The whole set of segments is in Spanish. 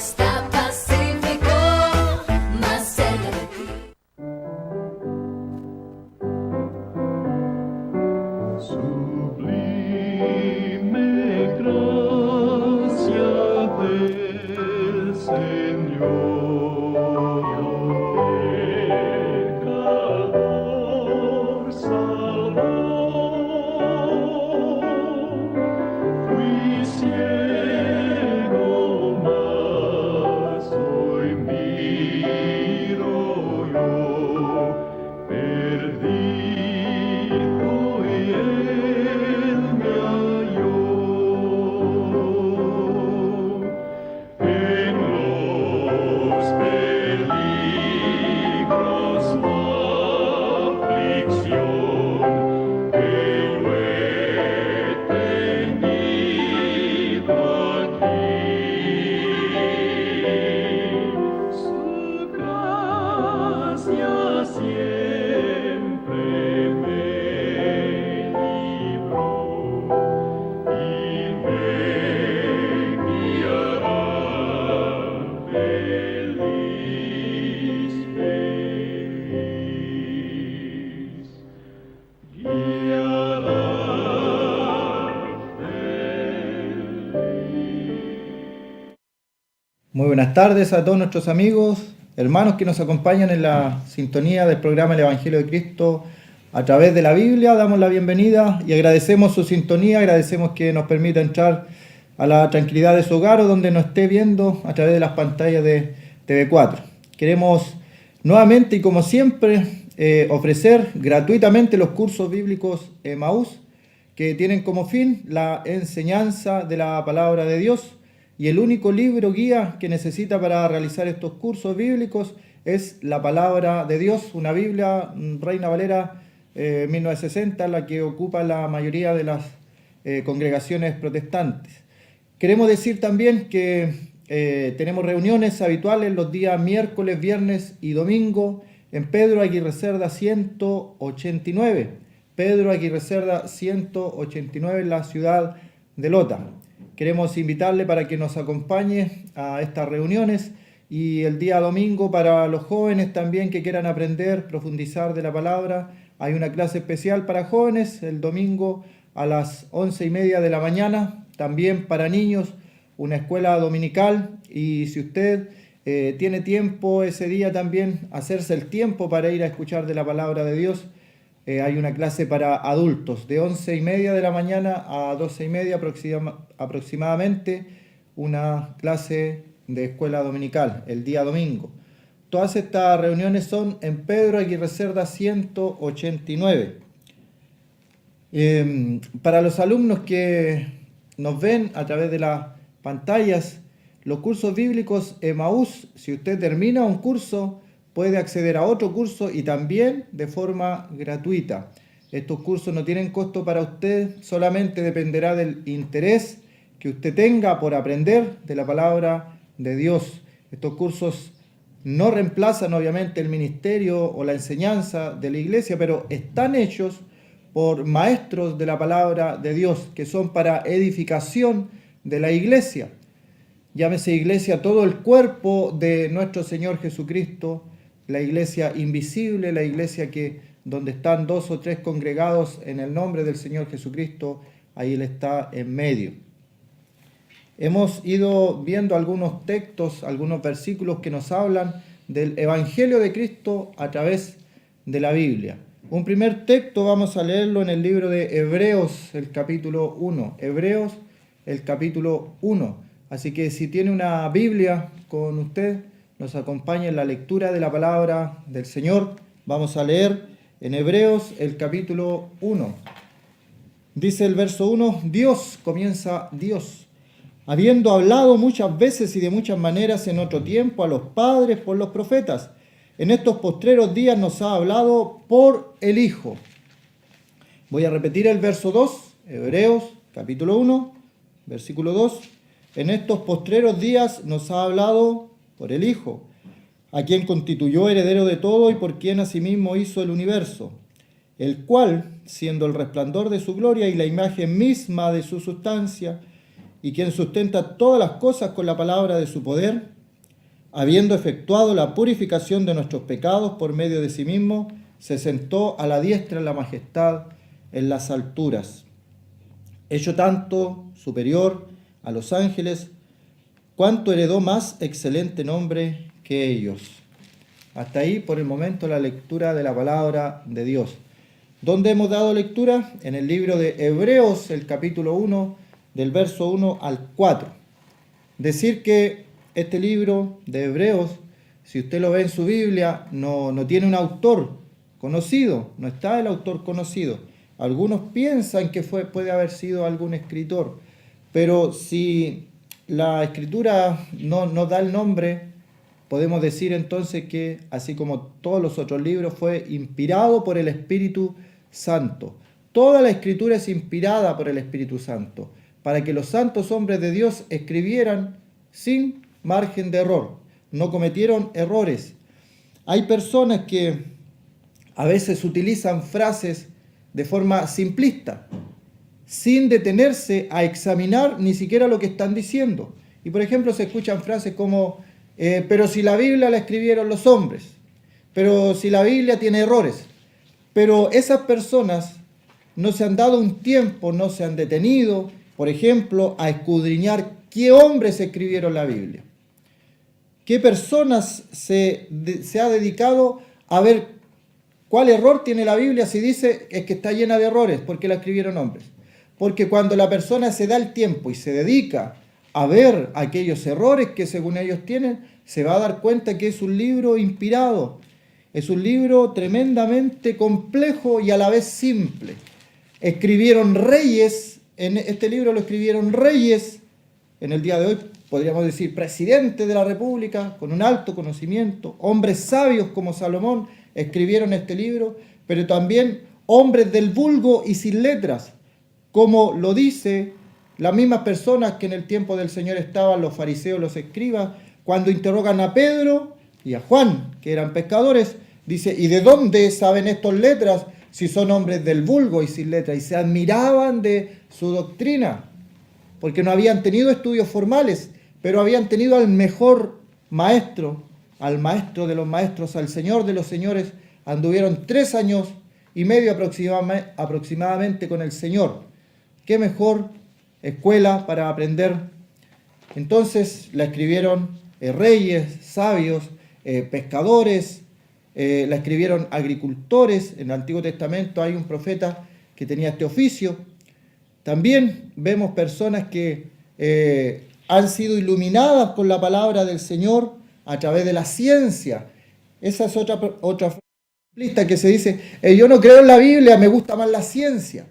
está Pacífico, más cerca de ti. Sublime gracia del Señor, pecador salvó. Fui ciego, mas hoy miro yo, perdido y él me halló. En los peligros, la aflicción que yo he tenido aquí, su gracia siempre me libró y me guiará feliz, guiará feliz. Muy buenas tardes a todos nuestros amigos, hermanos que nos acompañan en la sintonía del programa El Evangelio de Cristo a través de la Biblia. Damos la bienvenida y agradecemos su sintonía, agradecemos que nos permita entrar a la tranquilidad de su hogar o donde nos esté viendo a través de las pantallas de TV4. Queremos nuevamente y como siempre ofrecer gratuitamente los cursos bíblicos Emaús, que tienen como fin la enseñanza de la palabra de Dios. Y el único libro guía que necesita para realizar estos cursos bíblicos es la palabra de Dios, una Biblia Reina Valera 1960, la que ocupa la mayoría de las congregaciones protestantes. Queremos decir también que tenemos reuniones habituales los días miércoles, viernes y domingo en Pedro Aguirre Cerda 189. Pedro Aguirre Cerda 189 en la ciudad de Lota. Queremos invitarle para que nos acompañe a estas reuniones y el día domingo para los jóvenes también que quieran aprender, profundizar de la palabra. Hay una clase especial para jóvenes el domingo a las 11:30 de la mañana. También para niños una escuela dominical y si usted tiene tiempo ese día también hacerse el tiempo para ir a escuchar de la palabra de Dios. Hay una clase para adultos de 11:30 de la mañana a 12:30 aproximadamente, una clase de escuela dominical el día domingo. Todas estas reuniones son en Pedro Aguirre Cerda 189. Para los alumnos que nos ven a través de las pantallas, los cursos bíblicos Emaús, si usted termina un curso, puede acceder a otro curso y también de forma gratuita. Estos cursos no tienen costo para usted, solamente dependerá del interés que usted tenga por aprender de la palabra de Dios. Estos cursos no reemplazan obviamente el ministerio o la enseñanza de la iglesia, pero están hechos por maestros de la palabra de Dios, que son para edificación de la iglesia. Llámese iglesia todo el cuerpo de nuestro Señor Jesucristo, la iglesia invisible, la iglesia que donde están 2 o 3 congregados en el nombre del Señor Jesucristo, ahí Él está en medio. Hemos ido viendo algunos textos, algunos versículos que nos hablan del Evangelio de Cristo a través de la Biblia. Un primer texto vamos a leerlo en el libro de Hebreos, el capítulo 1. Hebreos, el capítulo 1. Así que si tiene una Biblia con usted, nos acompaña en la lectura de la palabra del Señor. Vamos a leer en Hebreos el capítulo 1. Dice el verso 1, Dios, habiendo hablado muchas veces y de muchas maneras en otro tiempo a los padres por los profetas, en estos postreros días nos ha hablado por el Hijo. Voy a repetir el verso 2, Hebreos capítulo 1, versículo 2. En estos postreros días nos ha hablado por el Hijo, a quien constituyó heredero de todo y por quien asimismo hizo el universo, el cual, siendo el resplandor de su gloria y la imagen misma de su sustancia, y quien sustenta todas las cosas con la palabra de su poder, habiendo efectuado la purificación de nuestros pecados por medio de sí mismo, se sentó a la diestra de la majestad en las alturas, hecho tanto superior a los ángeles, cuanto heredó más excelente nombre que ellos. Hasta ahí, por el momento, la lectura de la palabra de Dios. ¿Dónde hemos dado lectura? En el libro de Hebreos, el capítulo 1, del verso 1 al 4. Decir que este libro de Hebreos, si usted lo ve en su Biblia, no tiene un autor conocido, no está el autor conocido. Algunos piensan que puede haber sido algún escritor, pero si la escritura no da el nombre, podemos decir entonces que, así como todos los otros libros, fue inspirado por el Espíritu Santo. Toda la escritura es inspirada por el Espíritu Santo, para que los santos hombres de Dios escribieran sin margen de error, no cometieron errores. Hay personas que a veces utilizan frases de forma simplista, sin detenerse a examinar ni siquiera lo que están diciendo. Y por ejemplo se escuchan frases como, pero si la Biblia la escribieron los hombres, pero si la Biblia tiene errores. Pero esas personas no se han dado un tiempo, no se han detenido, por ejemplo, a escudriñar qué hombres escribieron la Biblia. ¿Qué personas se ha dedicado a ver cuál error tiene la Biblia si dice es que está llena de errores porque la escribieron hombres? Porque cuando la persona se da el tiempo y se dedica a ver aquellos errores que según ellos tienen, se va a dar cuenta que es un libro inspirado, es un libro tremendamente complejo y a la vez simple. Escribieron reyes, en este libro lo escribieron reyes, en el día de hoy podríamos decir presidentes de la República, con un alto conocimiento, hombres sabios como Salomón escribieron este libro, pero también hombres del vulgo y sin letras, como lo dice las mismas personas que en el tiempo del Señor estaban, los fariseos, los escribas, cuando interrogan a Pedro y a Juan, que eran pescadores, dice, ¿y de dónde saben estas letras si son hombres del vulgo y sin letras? Y se admiraban de su doctrina, porque no habían tenido estudios formales, pero habían tenido al mejor maestro, al maestro de los maestros, al Señor de los señores. Anduvieron 3 años y medio aproximadamente con el Señor. ¿Qué mejor escuela para aprender? Entonces la escribieron reyes, sabios, pescadores, la escribieron agricultores. En el Antiguo Testamento hay un profeta que tenía este oficio. También vemos personas que han sido iluminadas por la palabra del Señor a través de la ciencia. Esa es otra lista que se dice, yo no creo en la Biblia, me gusta más la ciencia.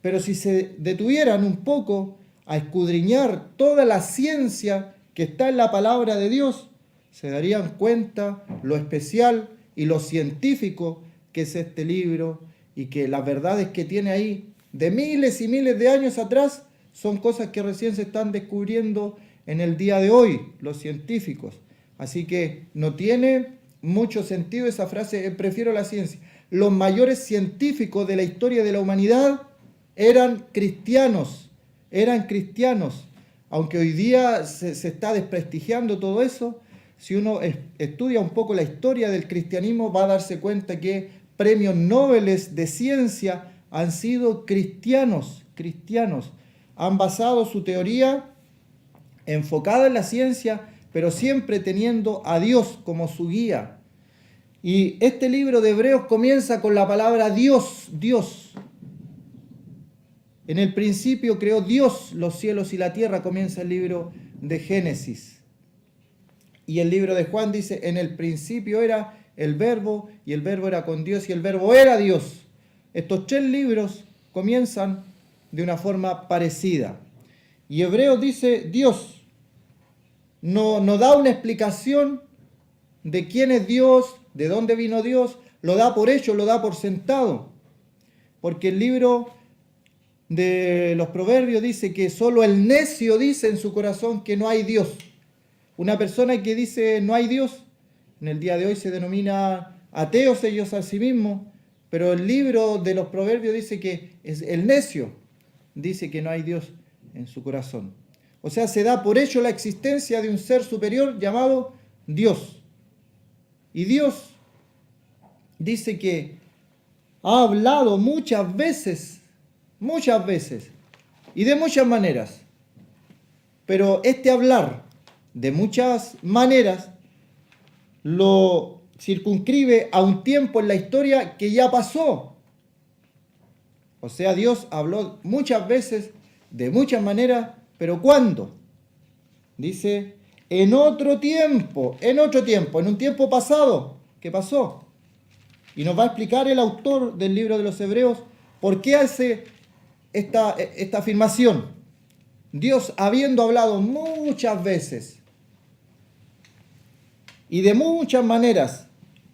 Pero si se detuvieran un poco a escudriñar toda la ciencia que está en la palabra de Dios, se darían cuenta lo especial y lo científico que es este libro, y que las verdades que tiene ahí de miles y miles de años atrás son cosas que recién se están descubriendo en el día de hoy, los científicos. Así que no tiene mucho sentido esa frase, prefiero la ciencia. Los mayores científicos de la historia de la humanidad eran cristianos, aunque hoy día se está desprestigiando todo eso. Si uno estudia un poco la historia del cristianismo, va a darse cuenta que premios Nobel de ciencia han sido cristianos, han basado su teoría enfocada en la ciencia, pero siempre teniendo a Dios como su guía. Y este libro de Hebreos comienza con la palabra Dios. En el principio creó Dios los cielos y la tierra, comienza el libro de Génesis. Y el libro de Juan dice, en el principio era el Verbo, y el Verbo era con Dios, y el Verbo era Dios. Estos 3 libros comienzan de una forma parecida. Y Hebreos dice Dios. No da una explicación de quién es Dios, de dónde vino Dios, lo da por hecho, lo da por sentado. Porque el libro de los Proverbios dice que solo el necio dice en su corazón que no hay Dios. Una persona que dice no hay Dios, en el día de hoy se denomina ateos ellos a sí mismos, pero el libro de los Proverbios dice que es el necio, dice que no hay Dios en su corazón. O sea, se da por hecho la existencia de un ser superior llamado Dios. Y Dios dice que ha hablado muchas veces, y de muchas maneras. Pero este hablar de muchas maneras lo circunscribe a un tiempo en la historia que ya pasó. O sea, Dios habló muchas veces, de muchas maneras, pero ¿cuándo? Dice, en otro tiempo, en un tiempo pasado, ¿qué pasó? Y nos va a explicar el autor del libro de los Hebreos por qué hace esta afirmación. Dios, habiendo hablado muchas veces y de muchas maneras,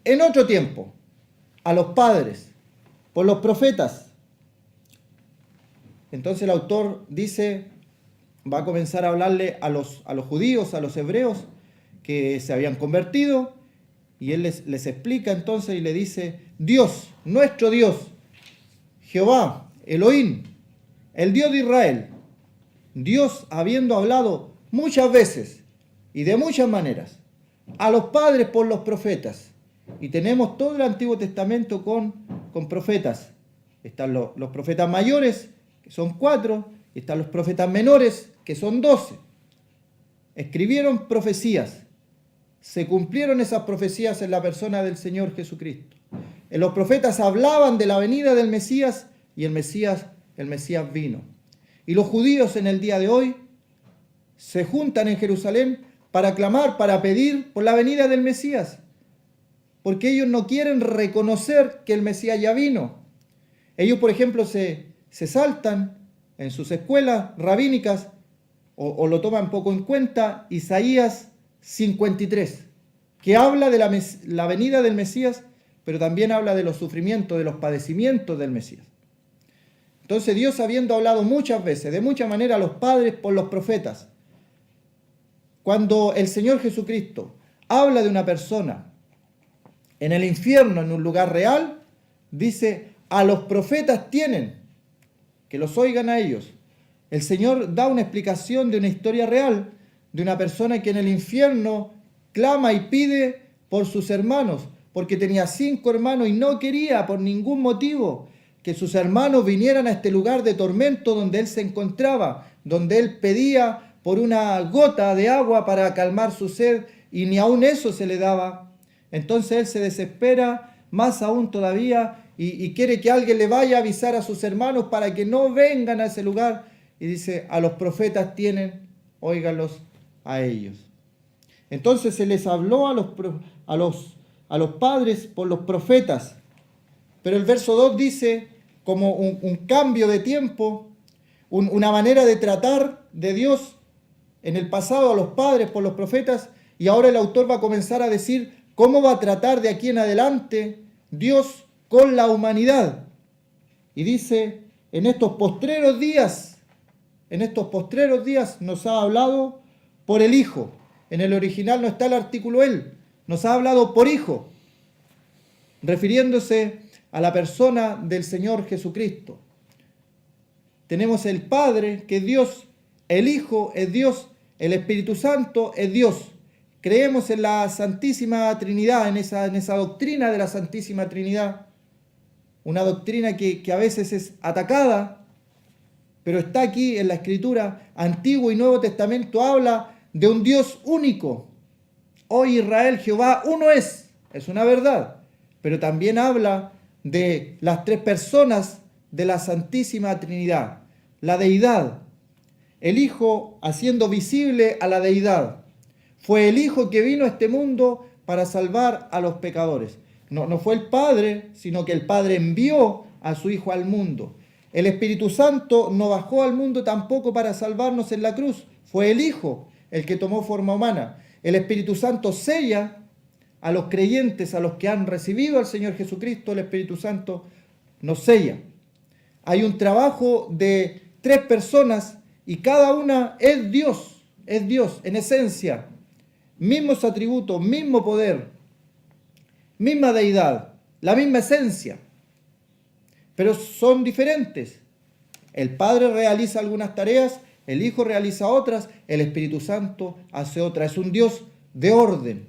en otro tiempo, a los padres, por los profetas. Entonces el autor dice, va a comenzar a hablarle a los judíos, a los hebreos que se habían convertido, y él les explica entonces y le dice, Dios, nuestro Dios, Jehová, Elohim, el Dios de Israel, Dios habiendo hablado muchas veces y de muchas maneras a los padres por los profetas. Y tenemos todo el Antiguo Testamento con profetas. Están los profetas mayores, que son 4, y están los profetas menores, que son 12. Escribieron profecías. Se cumplieron esas profecías en la persona del Señor Jesucristo. Los profetas hablaban de la venida del Mesías y el Mesías vino. Y los judíos en el día de hoy se juntan en Jerusalén para clamar, para pedir por la venida del Mesías. Porque ellos no quieren reconocer que el Mesías ya vino. Ellos, por ejemplo, se saltan en sus escuelas rabínicas o lo toman poco en cuenta, Isaías 53, que habla de la venida del Mesías, pero también habla de los sufrimientos, de los padecimientos del Mesías. Entonces Dios, habiendo hablado muchas veces, de mucha manera a los padres por los profetas, cuando el Señor Jesucristo habla de una persona en el infierno, en un lugar real, dice, a los profetas tienen, que los oigan a ellos. El Señor da una explicación de una historia real, de una persona que en el infierno clama y pide por sus hermanos, porque tenía 5 hermanos y no quería por ningún motivo que sus hermanos vinieran a este lugar de tormento donde él se encontraba, donde él pedía por una gota de agua para calmar su sed, y ni aun eso se le daba. Entonces él se desespera más aún todavía y quiere que alguien le vaya a avisar a sus hermanos para que no vengan a ese lugar. Y dice, a los profetas tienen, óiganlos a ellos. Entonces se les habló a los padres por los profetas. Pero el verso 2 dice, como un cambio de tiempo, una manera de tratar de Dios en el pasado a los padres por los profetas, y ahora el autor va a comenzar a decir cómo va a tratar de aquí en adelante Dios con la humanidad. Y dice, en estos postreros días nos ha hablado por el Hijo. En el original no está el artículo él, nos ha hablado por Hijo, refiriéndose a la persona del Señor Jesucristo. Tenemos el Padre, que es Dios, el Hijo es Dios, el Espíritu Santo es Dios. Creemos en la Santísima Trinidad, en esa doctrina de la Santísima Trinidad, una doctrina que a veces es atacada, pero está aquí en la Escritura. Antiguo y Nuevo Testamento habla de un Dios único. Hoy Israel, Jehová, uno es una verdad, pero también habla de las 3 personas de la Santísima Trinidad, la deidad, el Hijo haciendo visible a la deidad. Fue el Hijo que vino a este mundo para salvar a los pecadores. No fue el Padre, sino que el Padre envió a su Hijo al mundo. El Espíritu Santo no bajó al mundo tampoco para salvarnos en la cruz. Fue el Hijo el que tomó forma humana. El Espíritu Santo sella a los creyentes, a los que han recibido al Señor Jesucristo. El Espíritu Santo nos sella. Hay un trabajo de 3 personas y cada una es Dios en esencia. Mismos atributos, mismo poder, misma deidad, la misma esencia, pero son diferentes. El Padre realiza algunas tareas el Hijo realiza otras, el Espíritu Santo hace otras. Es un Dios de orden.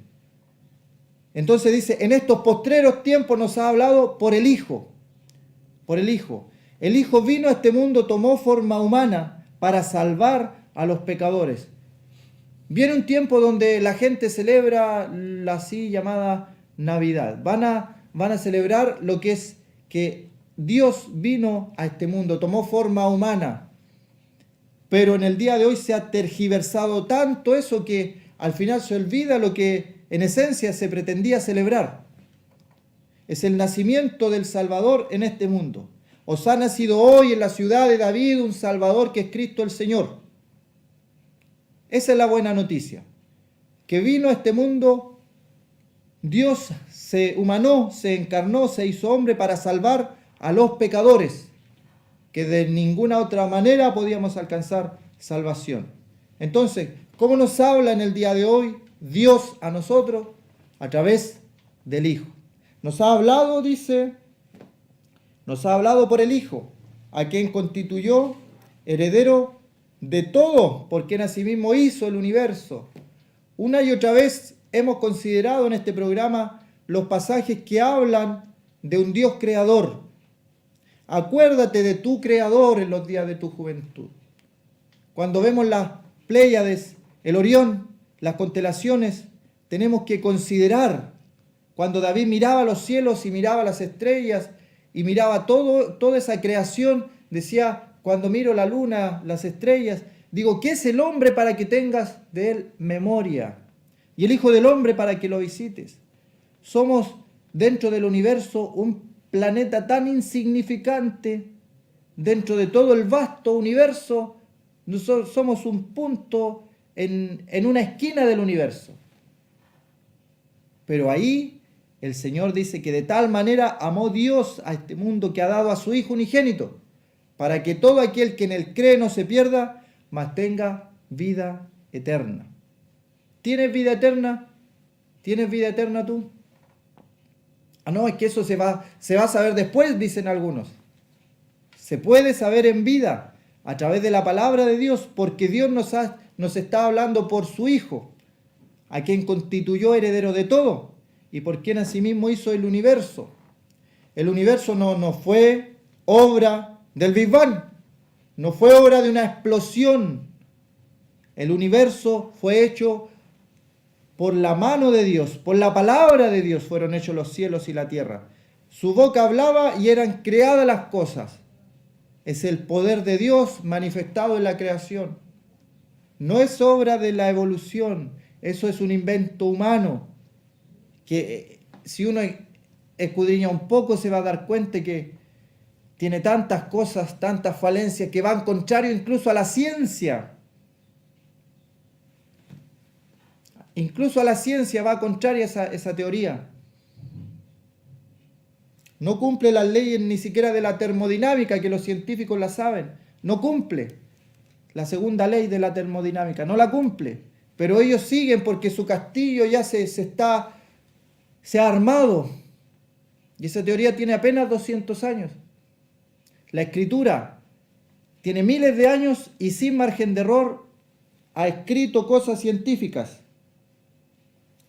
Entonces dice, en estos postreros tiempos nos ha hablado por el Hijo. Por el Hijo. El Hijo vino a este mundo, tomó forma humana para salvar a los pecadores. Viene un tiempo donde la gente celebra la así llamada Navidad. Van a celebrar lo que es que Dios vino a este mundo, tomó forma humana. Pero en el día de hoy se ha tergiversado tanto eso que al final se olvida lo que en esencia se pretendía celebrar. Es el nacimiento del Salvador en este mundo. Os ha nacido hoy en la ciudad de David un Salvador que es Cristo el Señor. Esa es la buena noticia. Que vino a este mundo, Dios se humanó, se encarnó, se hizo hombre para salvar a los pecadores, que de ninguna otra manera podíamos alcanzar salvación. Entonces, ¿cómo nos habla en el día de hoy Dios a nosotros? A través del Hijo. Nos ha hablado, dice, nos ha hablado por el Hijo, a quien constituyó heredero de todo, por quien asimismo hizo el universo. Una y otra vez hemos considerado en este programa los pasajes que hablan de un Dios creador. Acuérdate de tu Creador en los días de tu juventud. Cuando vemos las Pléyades, el Orión, las constelaciones, tenemos que considerar cuando David miraba los cielos y miraba las estrellas y miraba toda esa creación, decía, cuando miro la luna, las estrellas, digo, ¿qué es el hombre para que tengas de él memoria? Y el Hijo del Hombre para que lo visites. Somos dentro del universo un planeta tan insignificante, dentro de todo el vasto universo, nosotros somos un punto en una esquina del universo. Pero ahí el Señor dice que de tal manera amó Dios a este mundo que ha dado a su Hijo unigénito, para que todo aquel que en él cree no se pierda, mas tenga vida eterna. ¿Tienes vida eterna? ¿Tienes vida eterna tú? Ah, no, es que eso se va a saber después, dicen algunos. Se puede saber en vida, a través de la palabra de Dios, porque Dios nos está hablando por su Hijo, a quien constituyó heredero de todo, y por quien asimismo hizo el universo. El universo no fue obra del Big Bang, no fue obra de una explosión. El universo fue hecho por la mano de Dios, por la palabra de Dios fueron hechos los cielos y la tierra. Su boca hablaba y eran creadas las cosas. Es el poder de Dios manifestado en la creación. No es obra de la evolución, eso es un invento humano, que si uno escudriña un poco se va a dar cuenta que tiene tantas cosas, tantas falencias que van contrario incluso a la ciencia. Incluso a la ciencia va contraria esa teoría. No cumple las leyes ni siquiera de la termodinámica, que los científicos la saben. No cumple la segunda ley de la termodinámica, no la cumple. Pero ellos siguen porque su castillo ya se ha armado. Y esa teoría tiene apenas 200 años. La Escritura tiene miles de años y sin margen de error ha escrito cosas científicas.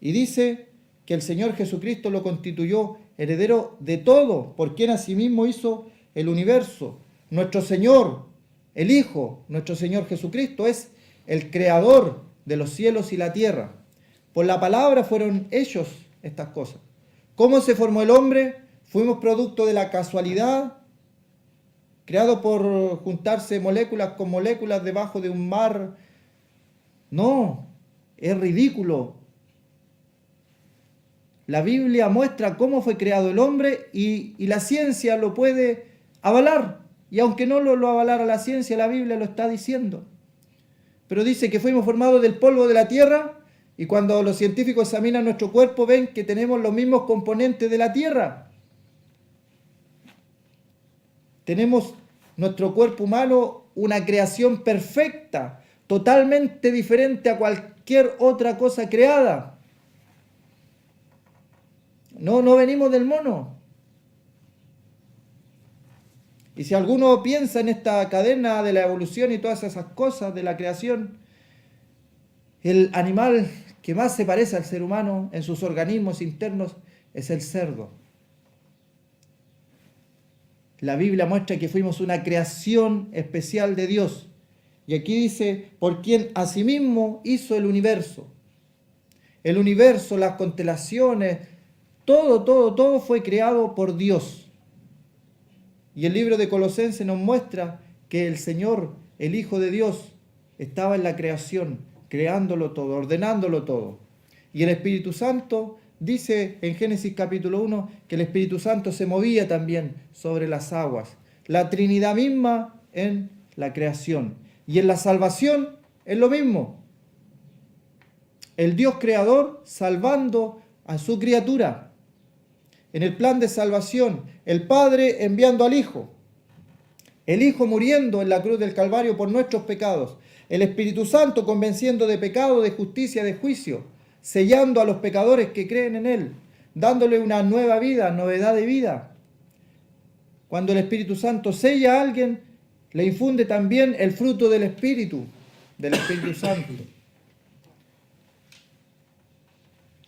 Y dice que el Señor Jesucristo lo constituyó heredero de todo, por quien asimismo hizo el universo. Nuestro Señor, el Hijo, nuestro Señor Jesucristo, es el creador de los cielos y la tierra. Por la palabra fueron hechos estas cosas. ¿Cómo se formó el hombre? Fuimos producto de la casualidad, creado por juntarse moléculas con moléculas debajo de un mar. No, es ridículo. La Biblia muestra cómo fue creado el hombre y la ciencia lo puede avalar. Y aunque no lo avalara la ciencia, la Biblia lo está diciendo. Pero dice que fuimos formados del polvo de la tierra y cuando los científicos examinan nuestro cuerpo ven que tenemos los mismos componentes de la tierra. Tenemos nuestro cuerpo humano una creación perfecta, totalmente diferente a cualquier otra cosa creada. No venimos del mono. Y si alguno piensa en esta cadena de la evolución y todas esas cosas de la creación, el animal que más se parece al ser humano en sus organismos internos es el cerdo. La Biblia muestra que fuimos una creación especial de Dios. Y aquí dice, por quien asimismo hizo el universo. El universo, las constelaciones, todo fue creado por Dios. Y el libro de Colosenses nos muestra que el Señor, el Hijo de Dios, estaba en la creación, creándolo todo, ordenándolo todo. Y el Espíritu Santo dice en Génesis capítulo 1 que el Espíritu Santo se movía también sobre las aguas. La Trinidad misma en la creación. Y en la salvación es lo mismo. El Dios creador salvando a su criatura. En el plan de salvación, el Padre enviando al Hijo. El Hijo muriendo en la cruz del Calvario por nuestros pecados. El Espíritu Santo convenciendo de pecado, de justicia, de juicio. Sellando a los pecadores que creen en Él. Dándole una nueva vida, novedad de vida. Cuando el Espíritu Santo sella a alguien, le infunde también el fruto del Espíritu Santo.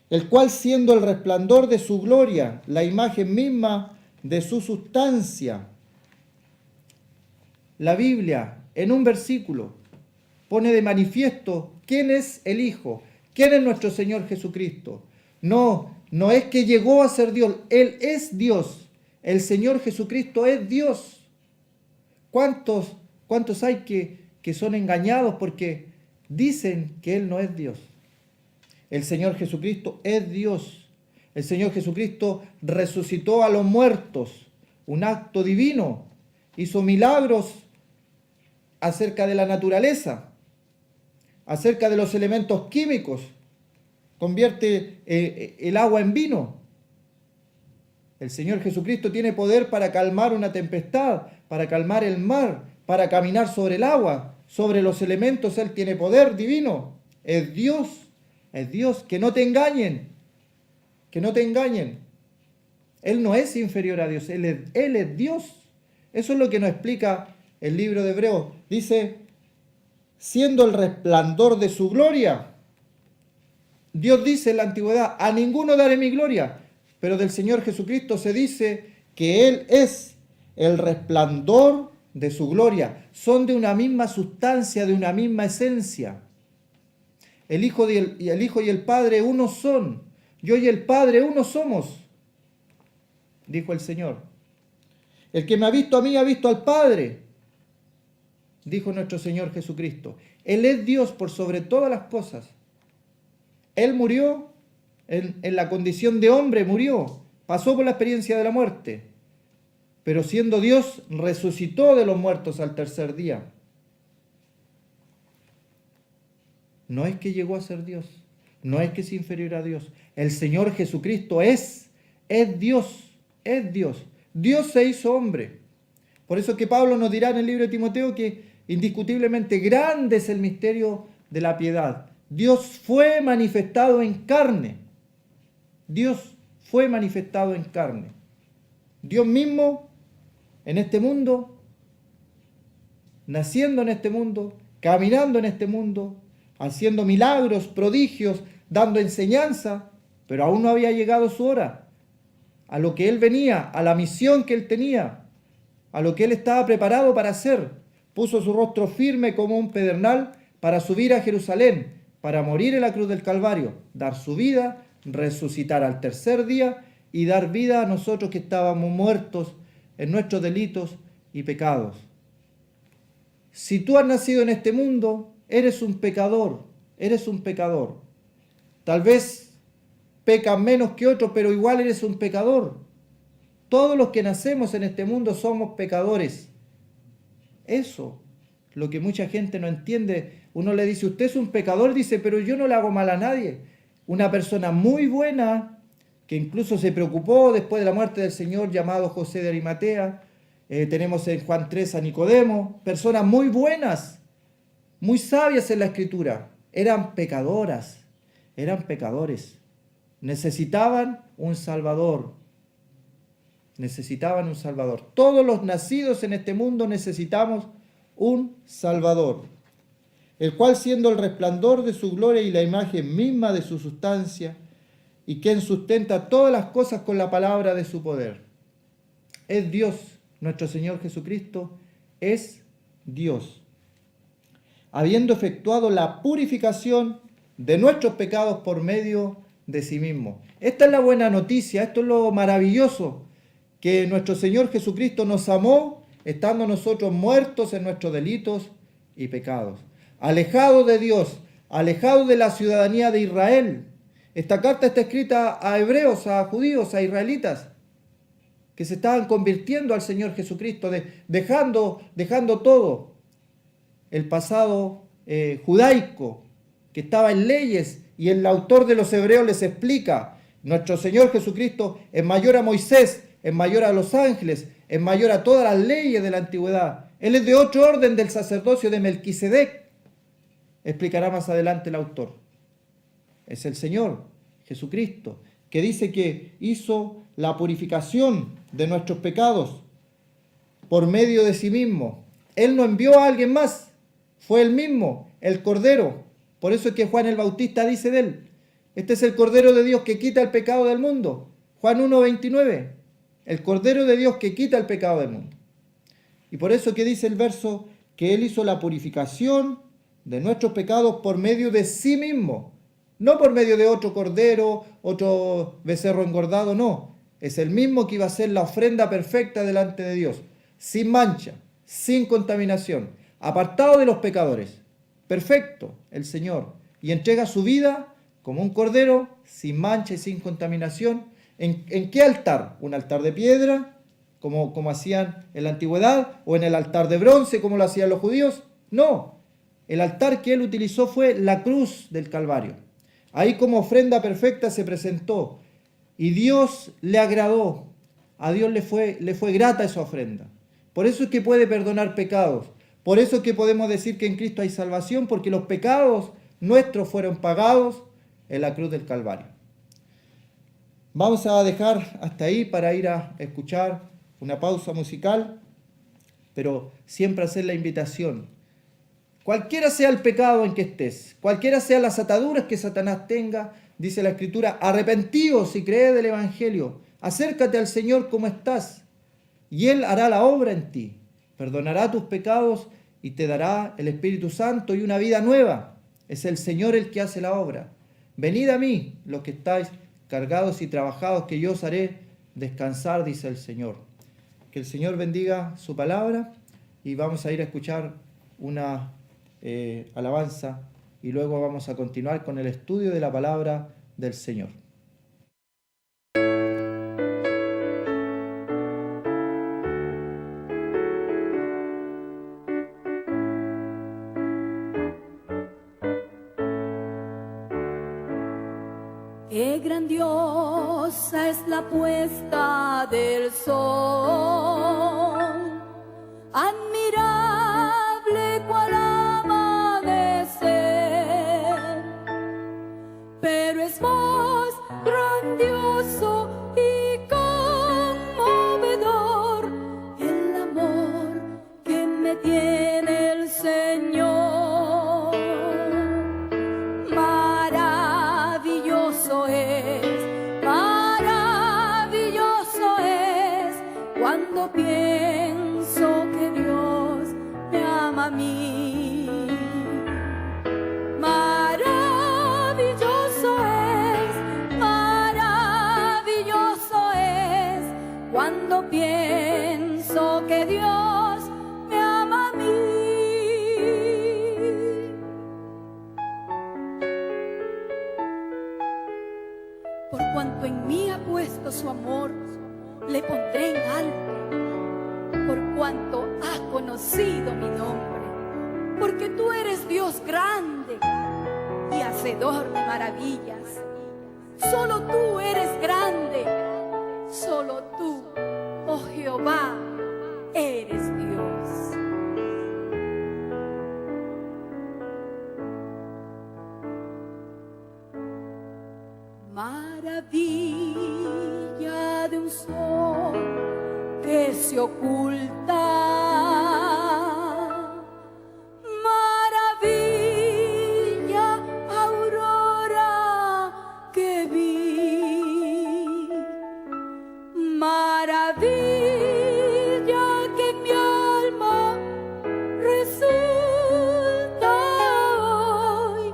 El cual siendo el resplandor de su gloria, la imagen misma de su sustancia. La Biblia, en un versículo, pone de manifiesto quién es el Hijo, quién es nuestro Señor Jesucristo. No es que llegó a ser Dios, Él es Dios. El Señor Jesucristo es Dios. ¿Cuántos hay que son engañados porque dicen que Él no es Dios? El Señor Jesucristo es Dios. El Señor Jesucristo resucitó a los muertos, un acto divino. Hizo milagros acerca de la naturaleza, acerca de los elementos químicos. Convierte el agua en vino. El Señor Jesucristo tiene poder para calmar una tempestad, para calmar el mar, para caminar sobre el agua, sobre los elementos. Él tiene poder divino. Es Dios, que no te engañen, que no te engañen. Él no es inferior a Dios, Él es Dios. Eso es lo que nos explica el libro de Hebreos. Dice, siendo el resplandor de su gloria. Dios dice en la antigüedad, a ninguno daré mi gloria. Pero del Señor Jesucristo se dice que Él es el resplandor de su gloria. Son de una misma sustancia, de una misma esencia. El Hijo y el Padre uno son. Yo y el Padre uno somos, dijo el Señor. El que me ha visto a mí ha visto al Padre, dijo nuestro Señor Jesucristo. Él es Dios por sobre todas las cosas. Él murió en la condición de hombre, murió, pasó por la experiencia de la muerte, pero siendo Dios, resucitó de los muertos al tercer día. No es que llegó a ser Dios, no es que es inferior a Dios. El Señor Jesucristo es Dios, es Dios. Dios se hizo hombre. Por eso que Pablo nos dirá en el libro de Timoteo que indiscutiblemente grande es el misterio de la piedad. Dios fue manifestado en carne. Dios fue manifestado en carne. Dios mismo en este mundo, naciendo en este mundo, caminando en este mundo, haciendo milagros, prodigios, dando enseñanza, pero aún no había llegado su hora. A lo que Él venía, a la misión que Él tenía, a lo que Él estaba preparado para hacer. Puso su rostro firme como un pedernal para subir a Jerusalén, para morir en la cruz del Calvario, dar su vida, resucitar al tercer día y dar vida a nosotros que estábamos muertos en nuestros delitos y pecados. Si tú has nacido en este mundo, eres un pecador, eres un pecador. Tal vez pecas menos que otros, pero igual eres un pecador. Todos los que nacemos en este mundo somos pecadores. Eso, lo que mucha gente no entiende. Uno le dice, usted es un pecador, dice, pero yo no le hago mal a nadie. Una persona muy buena, que incluso se preocupó después de la muerte del Señor, llamado José de Arimatea. Tenemos en Juan 3 a Nicodemo. Personas muy buenas, muy sabias en la Escritura. Eran pecadoras, eran pecadores. Necesitaban un Salvador. necesitaban un Salvador. Todos los nacidos en este mundo necesitamos un Salvador, el cual siendo el resplandor de su gloria y la imagen misma de su sustancia, y quien sustenta todas las cosas con la palabra de su poder. Es Dios, nuestro Señor Jesucristo, es Dios, habiendo efectuado la purificación de nuestros pecados por medio de sí mismo. Esta es la buena noticia, esto es lo maravilloso, que nuestro Señor Jesucristo nos amó, estando nosotros muertos en nuestros delitos y pecados, alejados de Dios, alejados de la ciudadanía de Israel. Esta carta está escrita a hebreos, a judíos, a israelitas, que se estaban convirtiendo al Señor Jesucristo, dejando todo, el pasado judaico, que estaba en leyes, y el autor de los hebreos les explica, nuestro Señor Jesucristo es mayor a Moisés, es mayor a los ángeles, es mayor a todas las leyes de la antigüedad. Él es de otro orden del sacerdocio de Melquisedec, explicará más adelante el autor. Es el Señor Jesucristo, que dice que hizo la purificación de nuestros pecados por medio de sí mismo. Él no envió a alguien más, fue él mismo, el Cordero. Por eso es que Juan el Bautista dice de él, este es el Cordero de Dios que quita el pecado del mundo. Juan 1:29, el Cordero de Dios que quita el pecado del mundo. Y por eso que dice el verso que él hizo la purificación de nuestros pecados por medio de sí mismo. No por medio de otro cordero, otro becerro engordado, no. Es el mismo que iba a ser la ofrenda perfecta delante de Dios, sin mancha, sin contaminación, apartado de los pecadores. Perfecto, el Señor. Y entrega su vida como un cordero, sin mancha y sin contaminación. ¿En qué altar? ¿Un altar de piedra, como hacían en la antigüedad? ¿O en el altar de bronce, como lo hacían los judíos? No. El altar que él utilizó fue la cruz del Calvario. Ahí como ofrenda perfecta se presentó. Y Dios le agradó. A Dios le fue grata esa ofrenda. Por eso es que puede perdonar pecados. Por eso es que podemos decir que en Cristo hay salvación, porque los pecados nuestros fueron pagados en la cruz del Calvario. Vamos a dejar hasta ahí para ir a escuchar una pausa musical, pero siempre hacer la invitación. Cualquiera sea el pecado en que estés, cualquiera sean las ataduras que Satanás tenga, dice la Escritura, arrepentíos y creed del Evangelio. Acércate al Señor como estás, y Él hará la obra en ti. Perdonará tus pecados y te dará el Espíritu Santo y una vida nueva. Es el Señor el que hace la obra. Venid a mí, los que estáis cargados y trabajados, que yo os haré descansar, dice el Señor. Que el Señor bendiga su palabra y vamos a ir a escuchar una alabanza y luego vamos a continuar con el estudio de la palabra del Señor. Qué grandiosa es la puesta del sol, admirable cual amanecer, pero es más grandioso y conmovedor el amor que me tiene el Señor. Cuando pienso que Dios me ama a mí, maravilloso es cuando pienso que Dios me ama a mí. Por cuanto en mí ha puesto su amor, le pondré en alto, por cuanto ha conocido mi nombre, porque tú eres Dios grande y hacedor de maravillas. Solo tú eres grande, solo tú, oh Jehová, eres Dios. Maravilla ya de un sol que se oculta. Maravilla, aurora que vi, maravilla que en mi alma resulta hoy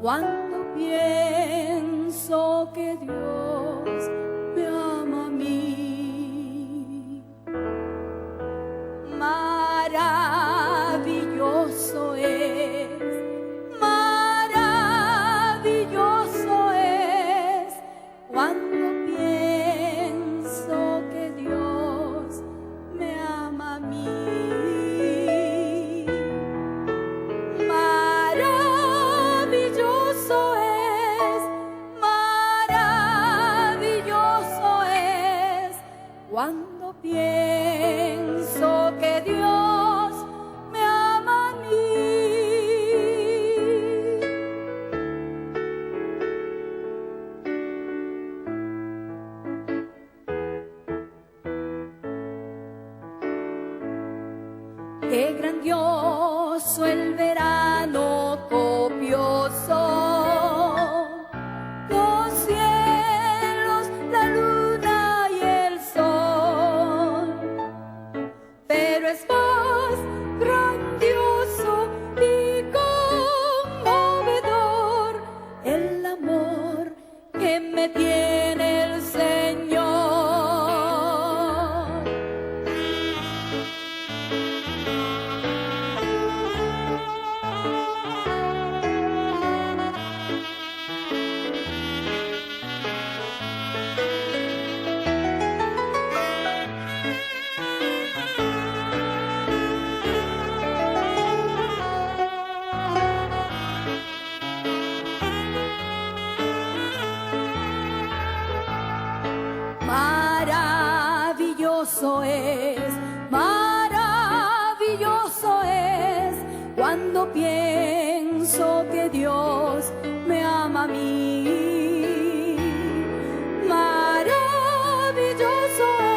cuando pienso que Dios me ama a mí. Maravilloso es cuando pienso que Dios me ama a mí. Maravilloso es cuando pienso que Dios me ama a mí. Qué grandioso el verano copioso, los cielos, la luna y el sol, pero es más grandioso y conmovedor el amor que me tiene el Señor. Maravilloso es cuando pienso que Dios me ama a mí. Maravilloso es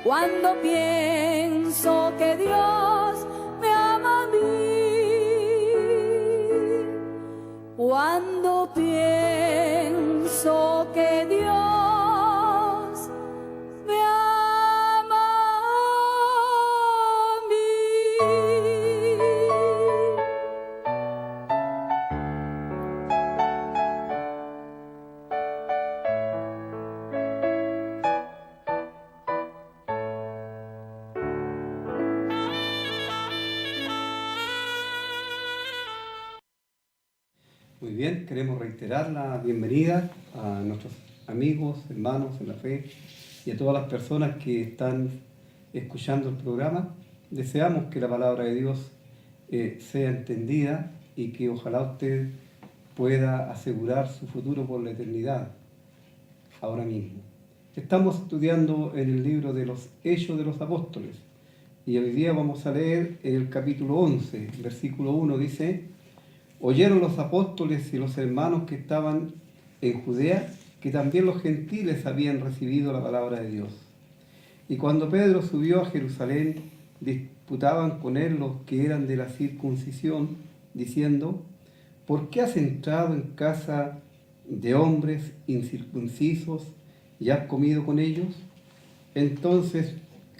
cuando pienso que Dios me ama a mí. Cuando pienso que Dios me ama a mí. Muy bien, queremos reiterar la bienvenida a nuestros amigos, hermanos en la fe y a todas las personas que están escuchando el programa. Deseamos que la palabra de Dios sea entendida y que ojalá usted pueda asegurar su futuro por la eternidad, ahora mismo. Estamos estudiando en el libro de los Hechos de los Apóstoles y hoy día vamos a leer en el capítulo 11, versículo 1, dice: Oyeron los apóstoles y los hermanos que estaban en Judea que también los gentiles habían recibido la palabra de Dios. Y cuando Pedro subió a Jerusalén, disputaban con él los que eran de la circuncisión, diciendo: ¿por qué has entrado en casa de hombres incircuncisos y has comido con ellos? Entonces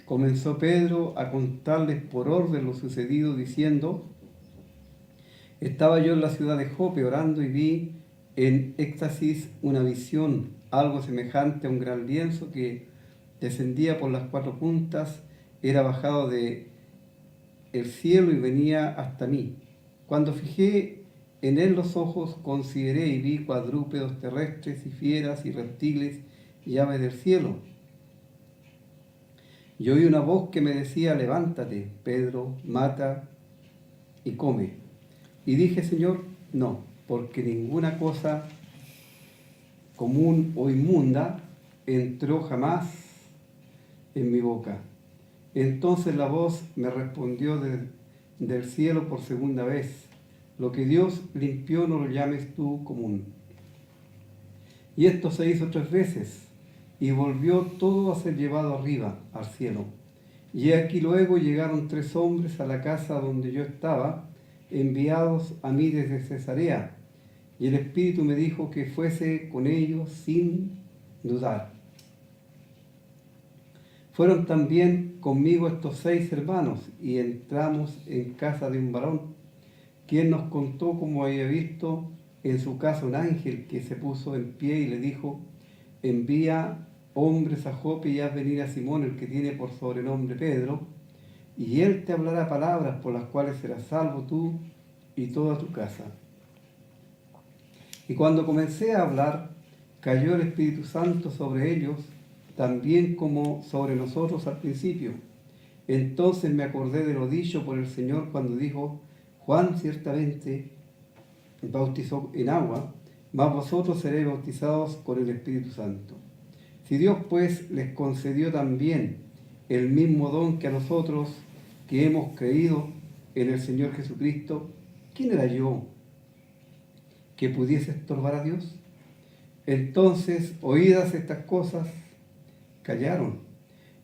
comenzó Pedro a contarles por orden lo sucedido, diciendo: estaba yo en la ciudad de Jope orando y vi en éxtasis una visión, algo semejante a un gran lienzo que descendía por las cuatro puntas, era bajado del cielo y venía hasta mí. Cuando fijé en él los ojos, consideré y vi cuadrúpedos terrestres y fieras y reptiles y aves del cielo. Y oí una voz que me decía: levántate, Pedro, mata y come. Y dije: Señor, no, porque ninguna cosa común o inmunda entró jamás en mi boca. Entonces la voz me respondió del cielo por segunda vez: lo que Dios limpió no lo llames tú común. Y esto se hizo 3 veces, y volvió todo a ser llevado arriba, al cielo. Y aquí luego llegaron 3 hombres a la casa donde yo estaba, enviados a mí desde Cesarea. Y el Espíritu me dijo que fuese con ellos sin dudar. Fueron también conmigo estos 6 hermanos, y entramos en casa de un varón, quien nos contó cómo había visto en su casa un ángel que se puso en pie y le dijo: envía hombres a Jope y haz venir a Simón, el que tiene por sobrenombre Pedro, y él te hablará palabras por las cuales serás salvo tú y toda tu casa. Y cuando comencé a hablar, cayó el Espíritu Santo sobre ellos, también como sobre nosotros al principio. Entonces me acordé de lo dicho por el Señor cuando dijo: Juan ciertamente bautizó en agua, mas vosotros seréis bautizados con el Espíritu Santo. Si Dios pues les concedió también el mismo don que a nosotros, que hemos creído en el Señor Jesucristo, ¿quién era yo que pudiese estorbar a Dios? Entonces, oídas estas cosas, callaron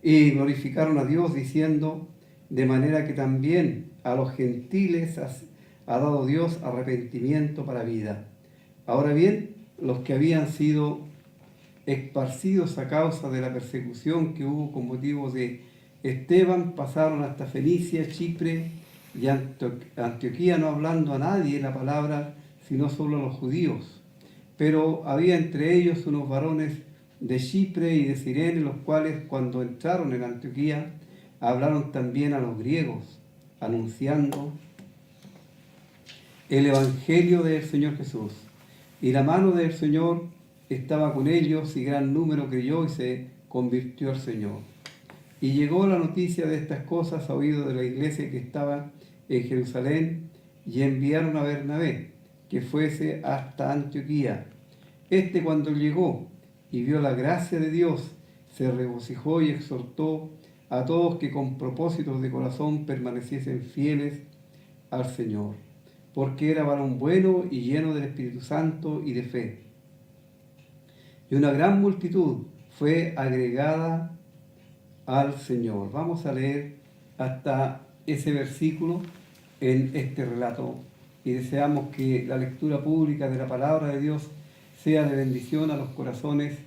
y glorificaron a Dios, diciendo: de manera que también a los gentiles ha dado Dios arrepentimiento para vida. Ahora bien, los que habían sido esparcidos a causa de la persecución que hubo con motivo de Esteban pasaron hasta Fenicia, Chipre y Antioquía, no hablando a nadie la palabra, sino solo a los judíos. Pero había entre ellos unos varones de Chipre y de Cirene, los cuales, cuando entraron en Antioquía, hablaron también a los griegos, anunciando el Evangelio del Señor Jesús. Y la mano del Señor estaba con ellos, y gran número creyó y se convirtió al Señor. Y llegó la noticia de estas cosas a oído de la iglesia que estaba en Jerusalén, y enviaron a Bernabé, que fuese hasta Antioquía. Este, cuando llegó y vio la gracia de Dios, se regocijó y exhortó a todos que con propósitos de corazón permaneciesen fieles al Señor, porque era varón bueno y lleno del Espíritu Santo y de fe. Y una gran multitud fue agregada al Señor. Vamos a leer hasta ese versículo en este relato y deseamos que la lectura pública de la palabra de Dios sea de bendición a los corazones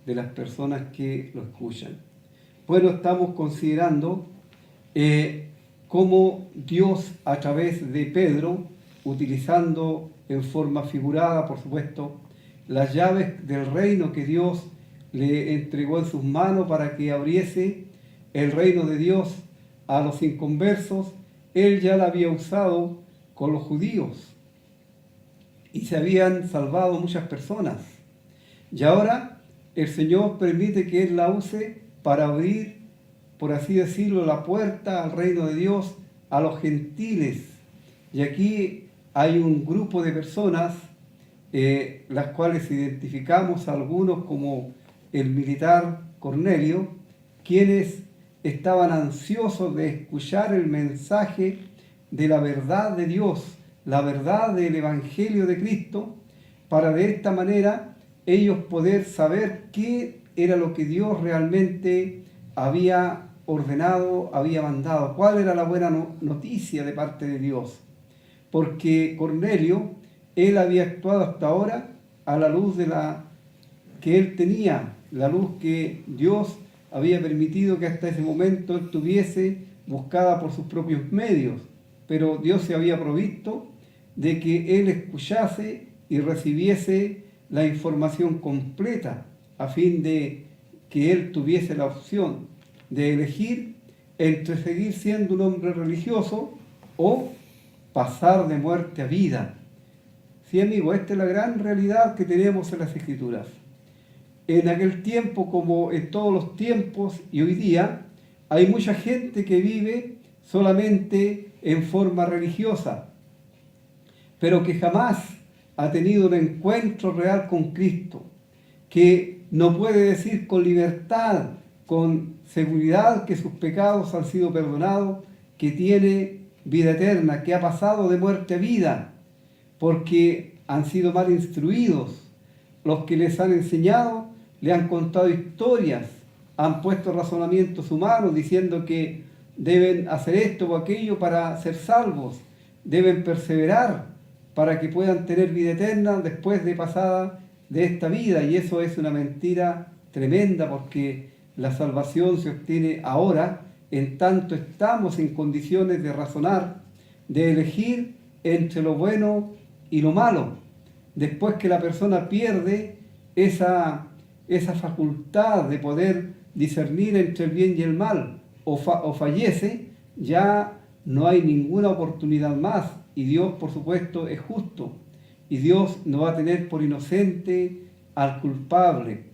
de las personas que lo escuchan. Bueno, estamos considerando cómo Dios, a través de Pedro, utilizando en forma figurada, por supuesto, las llaves del reino que Dios le entregó en sus manos para que abriese el reino de Dios a los inconversos, él ya la había usado con los judíos y se habían salvado muchas personas. Y ahora el Señor permite que él la use para abrir, por así decirlo, la puerta al reino de Dios a los gentiles. Y aquí hay un grupo de personas, las cuales identificamos a algunos como el militar Cornelio, quienes estaban ansiosos de escuchar el mensaje de la verdad de Dios, la verdad del Evangelio de Cristo, para de esta manera ellos poder saber qué era lo que Dios realmente había ordenado, había mandado, cuál era la buena noticia de parte de Dios. Porque Cornelio, él había actuado hasta ahora a la luz de la que él tenía, la luz que Dios había permitido que hasta ese momento él tuviese, buscada por sus propios medios. Pero Dios se había provisto de que él escuchase y recibiese la información completa, a fin de que él tuviese la opción de elegir entre seguir siendo un hombre religioso o pasar de muerte a vida. Sí, amigo, esta es la gran realidad que tenemos en las Escrituras. En aquel tiempo, como en todos los tiempos y hoy día, hay mucha gente que vive solamente en forma religiosa, pero que jamás ha tenido un encuentro real con Cristo, que no puede decir con libertad, con seguridad, que sus pecados han sido perdonados, que tiene vida eterna, que ha pasado de muerte a vida, porque han sido mal instruidos, los que les han enseñado, le han contado historias, han puesto razonamientos humanos diciendo que deben hacer esto o aquello para ser salvos, deben perseverar para que puedan tener vida eterna después de pasada de esta vida. Y eso es una mentira tremenda, porque la salvación se obtiene ahora, en tanto estamos en condiciones de razonar, de elegir entre lo bueno y lo malo. Después que la persona pierde esa facultad de poder discernir entre el bien y el mal, o fallece, ya no hay ninguna oportunidad más. Y Dios, por supuesto, es justo, y Dios no va a tener por inocente al culpable.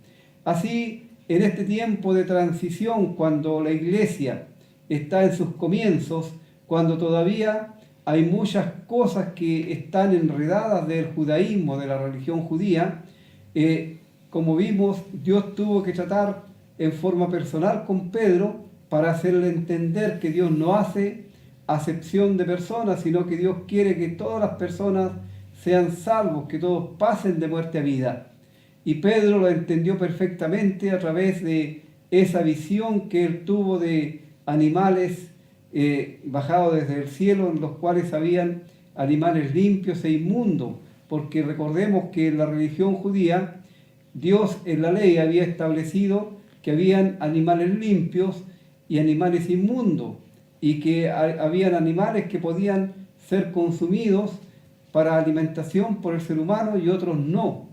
Así, en este tiempo de transición, cuando la Iglesia está en sus comienzos, cuando todavía hay muchas cosas que están enredadas del judaísmo, de la religión judía, como vimos, Dios tuvo que tratar en forma personal con Pedro para hacerle entender que Dios no hace acepción de personas, sino que Dios quiere que todas las personas sean salvos, que todos pasen de muerte a vida. Y Pedro lo entendió perfectamente a través de esa visión que él tuvo de animales bajados desde el cielo, en los cuales habían animales limpios e inmundos, porque recordemos que en la religión judía, Dios en la ley había establecido que habían animales limpios y animales inmundos, y que habían animales que podían ser consumidos para alimentación por el ser humano y otros no.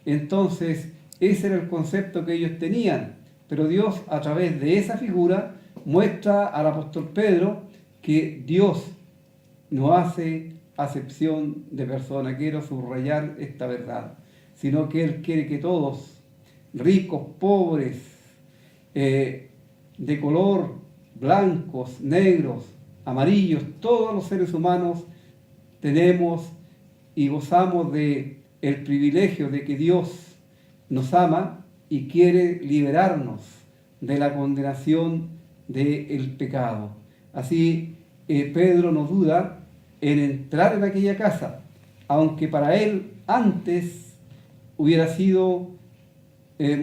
Entonces, ese era el concepto que ellos tenían. Pero Dios, a través de esa figura, muestra al apóstol Pedro que Dios no hace acepción de personas. Quiero subrayar esta verdad, sino que Él quiere que todos, ricos, pobres, de color, blancos, negros, amarillos, todos los seres humanos tenemos y gozamos de el privilegio de que Dios nos ama y quiere liberarnos de la condenación del pecado. Así, Pedro no duda en entrar en aquella casa, aunque para él antes hubiera sido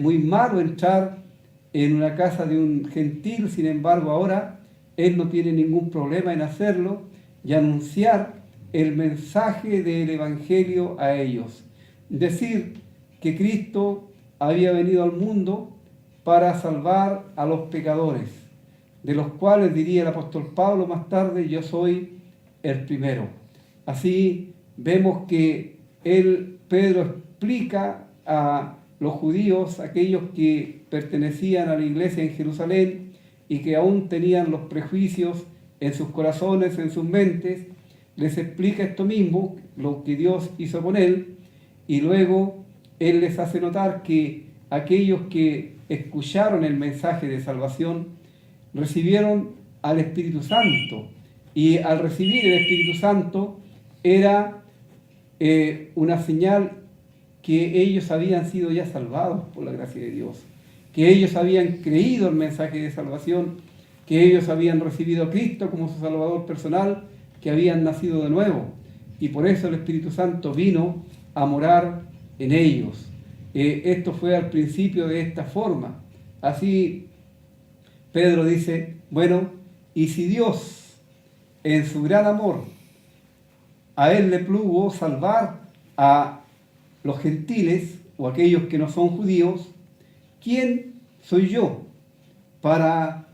muy malo entrar en una casa de un gentil. Sin embargo, ahora él no tiene ningún problema en hacerlo y anunciar el mensaje del Evangelio a ellos. Decir que Cristo había venido al mundo para salvar a los pecadores, de los cuales diría el apóstol Pablo más tarde: yo soy el primero. Así vemos que Pedro explica a los judíos, aquellos que pertenecían a la iglesia en Jerusalén y que aún tenían los prejuicios en sus corazones, en sus mentes, les explica esto mismo, lo que Dios hizo con él, y luego él les hace notar que aquellos que escucharon el mensaje de salvación recibieron al Espíritu Santo, y al recibir el Espíritu Santo era una señal que ellos habían sido ya salvados por la gracia de Dios, que ellos habían creído el mensaje de salvación, que ellos habían recibido a Cristo como su Salvador personal, que habían nacido de nuevo, y por eso el Espíritu Santo vino a morar en ellos. Esto fue al principio de esta forma. Así Pedro dice: bueno, y si Dios en su gran amor a él le plugo salvar a los gentiles o aquellos que no son judíos, ¿quién soy yo para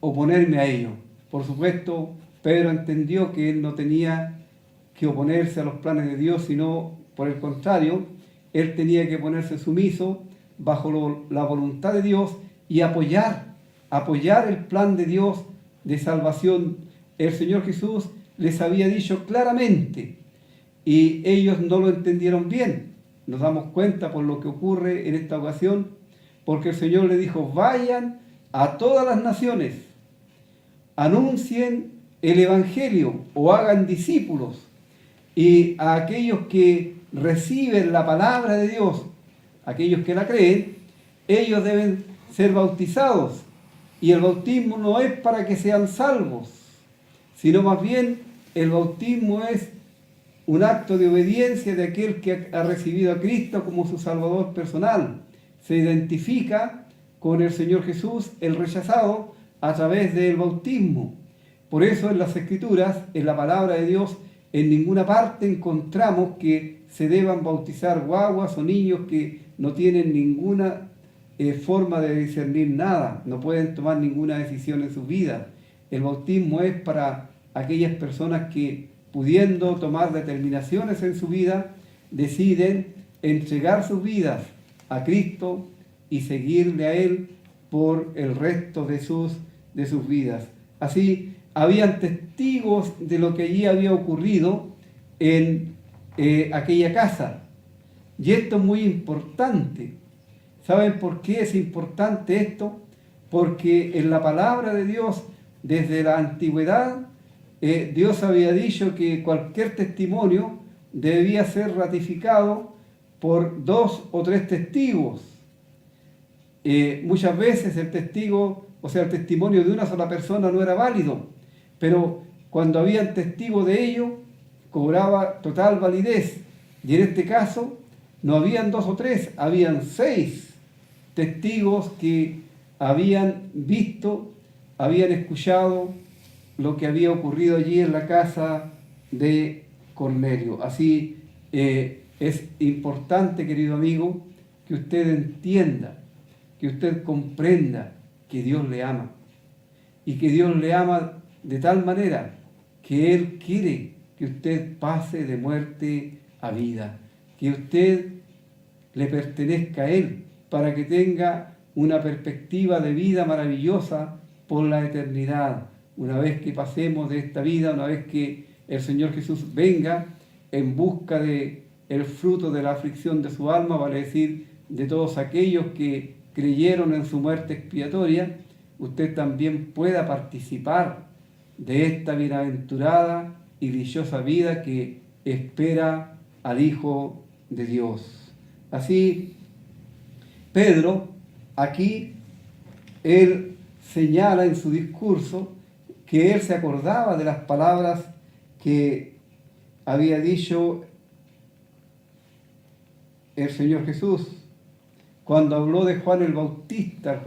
oponerme a ello? Por supuesto, Pedro entendió que él no tenía que oponerse a los planes de Dios, sino por el contrario, él tenía que ponerse sumiso bajo la voluntad de Dios y apoyar el plan de Dios de salvación. El Señor Jesús les había dicho claramente y ellos no lo entendieron bien. Nos damos cuenta por lo que ocurre en esta ocasión, porque el Señor le dijo: vayan a todas las naciones, anuncien el Evangelio o hagan discípulos, y a aquellos que reciben la palabra de Dios, aquellos que la creen, ellos deben ser bautizados, y el bautismo no es para que sean salvos, sino más bien el bautismo es un acto de obediencia de aquel que ha recibido a Cristo como su Salvador personal. Se identifica con el Señor Jesús, el rechazado, a través del bautismo. Por eso en las Escrituras, en la palabra de Dios, en ninguna parte encontramos que se deban bautizar guaguas o niños que no tienen ninguna forma de discernir nada, no pueden tomar ninguna decisión en sus vidas. El bautismo es para aquellas personas que, pudiendo tomar determinaciones en su vida, deciden entregar sus vidas a Cristo y seguirle a Él por el resto de sus vidas. Así, habían testigos de lo que allí había ocurrido en aquella casa. Y esto es muy importante. ¿Saben por qué es importante esto? Porque en la palabra de Dios, desde la antigüedad, Dios había dicho que cualquier testimonio debía ser ratificado por 2 o 3 testigos. Muchas veces el testimonio de una sola persona no era válido, pero cuando habían testigos de ello, cobraba total validez. Y en este caso, no habían 2 o 3, habían 6 testigos que habían visto, habían escuchado lo que había ocurrido allí en la casa de Cornelio. Así es importante, querido amigo, que usted entienda, que usted comprenda que Dios le ama. Y que Dios le ama de tal manera que Él quiere que usted pase de muerte a vida, que usted le pertenezca a Él, para que tenga una perspectiva de vida maravillosa por la eternidad. Una vez que pasemos de esta vida, una vez que el Señor Jesús venga en busca de el fruto de la aflicción de su alma, vale decir, de todos aquellos que creyeron en su muerte expiatoria, usted también pueda participar de esta bienaventurada y dichosa vida que espera al Hijo de Dios. Así, Pedro, aquí, él señala en su discurso que él se acordaba de las palabras que había dicho el Señor Jesús cuando habló de Juan el Bautista,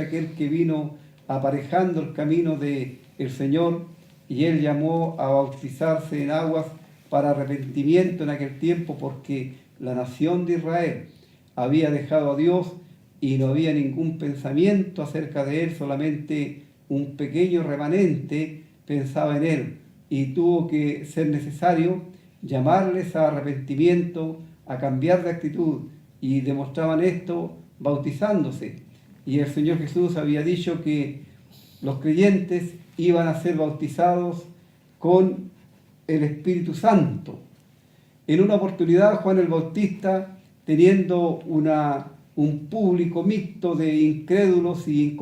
aquel que vino aparejando el camino del Señor, y él llamó a bautizarse en aguas para arrepentimiento en aquel tiempo, porque la nación de Israel había dejado a Dios y no había ningún pensamiento acerca de Él, solamente un pequeño remanente pensaba en Él, y tuvo que ser necesario llamarles a arrepentimiento, a cambiar de actitud, y demostraban esto bautizándose. Y el Señor Jesús había dicho que los creyentes iban a ser bautizados con el Espíritu Santo. En una oportunidad, Juan el Bautista, teniendo un público mixto de incrédulos y